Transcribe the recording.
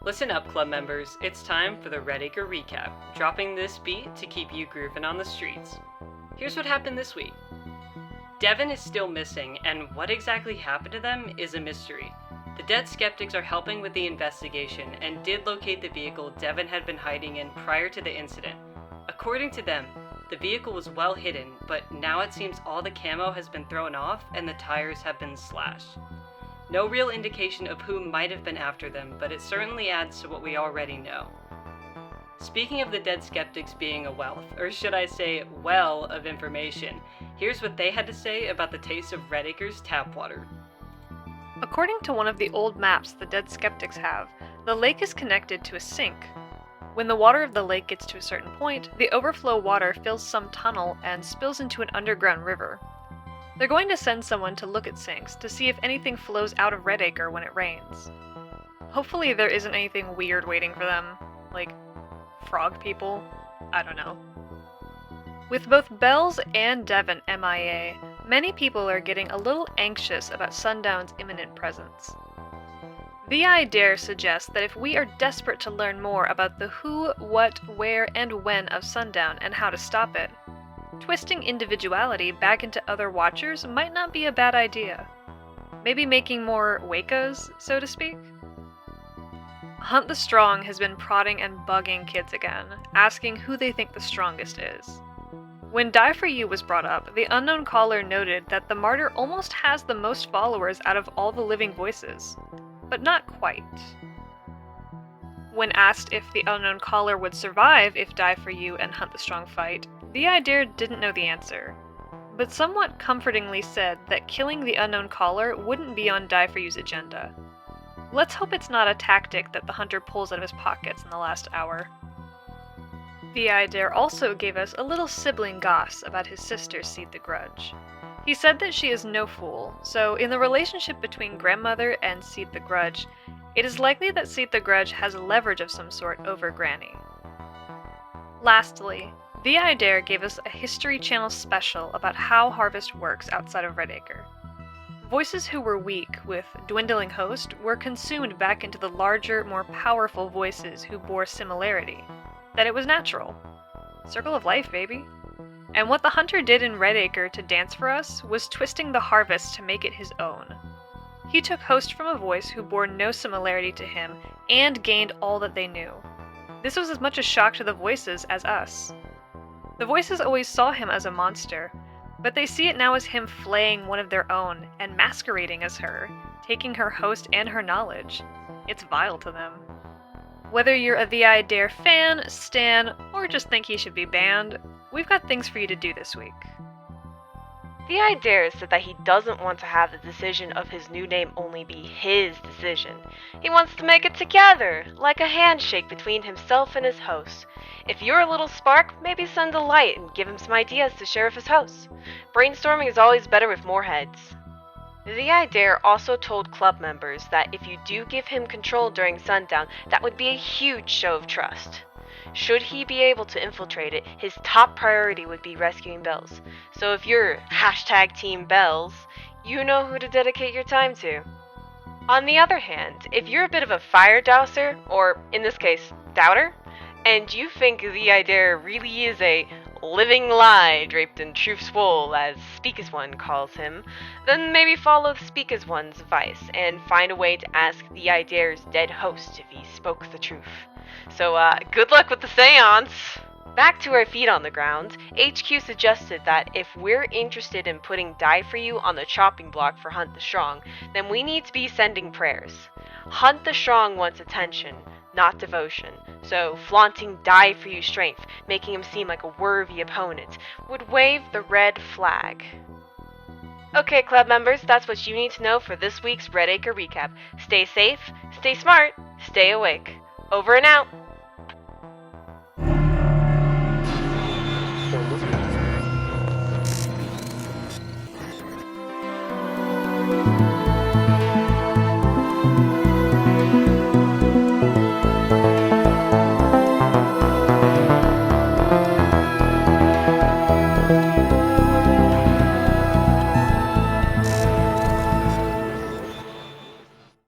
Listen up, club members, it's time for the Redacre Recap, dropping this beat to keep you grooving on the streets. Here's what happened this week. Devin is still missing, and what exactly happened to them is a mystery. The Dead Skeptics are helping with the investigation and did locate the vehicle Devin had been hiding in prior to the incident. According to them, the vehicle was well hidden, but now it seems all the camo has been thrown off and the tires have been slashed. No real indication of who might have been after them, but it certainly adds to what we already know. Speaking of the Dead Skeptics being a wealth, or should I say well of information, here's what they had to say about the taste of Redacre's tap water. According to one of the old maps the Dead Skeptics have, the lake is connected to a sink. When the water of the lake gets to a certain point, the overflow water fills some tunnel and spills into an underground river. They're going to send someone to look at sinks to see if anything flows out of Redacre when it rains. Hopefully there isn't anything weird waiting for them, like frog people. I don't know. With both Bells and Devin MIA, many people are getting a little anxious about Sundown's imminent presence. VI Dare suggests that if we are desperate to learn more about the who, what, where, and when of Sundown and how to stop it, twisting individuality back into other watchers might not be a bad idea. Maybe making more Wacos, so to speak? Hunt the Strong has been prodding and bugging kids again, asking who they think the strongest is. When Die For You was brought up, the unknown caller noted that the martyr almost has the most followers out of all the living voices, but not quite. When asked if the unknown caller would survive if Die For You and Hunt the Strong fight, VI Dare didn't know the answer, but somewhat comfortingly said that killing the unknown caller wouldn't be on Die For You's agenda. Let's hope it's not a tactic that the hunter pulls out of his pockets in the last hour. VI Dare also gave us a little sibling goss about his sister Seed the Grudge. He said that she is no fool, so in the relationship between grandmother and Seed the Grudge, it is likely that Seed the Grudge has leverage of some sort over Granny. Lastly, VI Dare gave us a History Channel special about how Harvest works outside of Redacre. Voices who were weak with dwindling host were consumed back into the larger, more powerful voices who bore similarity. That it was natural. Circle of life, baby. And what the hunter did in Redacre to dance for us was twisting the harvest to make it his own. He took host from a voice who bore no similarity to him and gained all that they knew. This was as much a shock to the voices as us. The voices always saw him as a monster, but they see it now as him flaying one of their own and masquerading as her, taking her host and her knowledge. It's vile to them. Whether you're a VI Dare fan, stan, or just think he should be banned, we've got things for you to do this week. VI Dare said that he doesn't want to have the decision of his new name only be his decision. He wants to make it together, like a handshake between himself and his host. If you're a little spark, maybe send a light and give him some ideas to share with his hosts. Brainstorming is always better with more heads. VI Dare also told club members that if you do give him control during Sundown, that would be a huge show of trust. Should he be able to infiltrate it, his top priority would be rescuing Bells. So if you're #Team Bells, you know who to dedicate your time to. On the other hand, if you're a bit of a fire douser, or in this case, doubter, and you think VI Dare really is a living lie draped in truth's wool, as Speak as One calls him, then maybe follow Speak as One's advice and find a way to ask VI Dare's dead host if he spoke the truth. So, good luck with the seance! Back to our feet on the ground, HQ suggested that if we're interested in putting Die For You on the chopping block for Hunt the Strong, then we need to be sending prayers. Hunt the Strong wants attention, not devotion, so flaunting Die For You strength, making him seem like a worthy opponent, would wave the red flag. Okay, club members, that's what you need to know for this week's Redacre Recap. Stay safe, stay smart, stay awake. Over and out!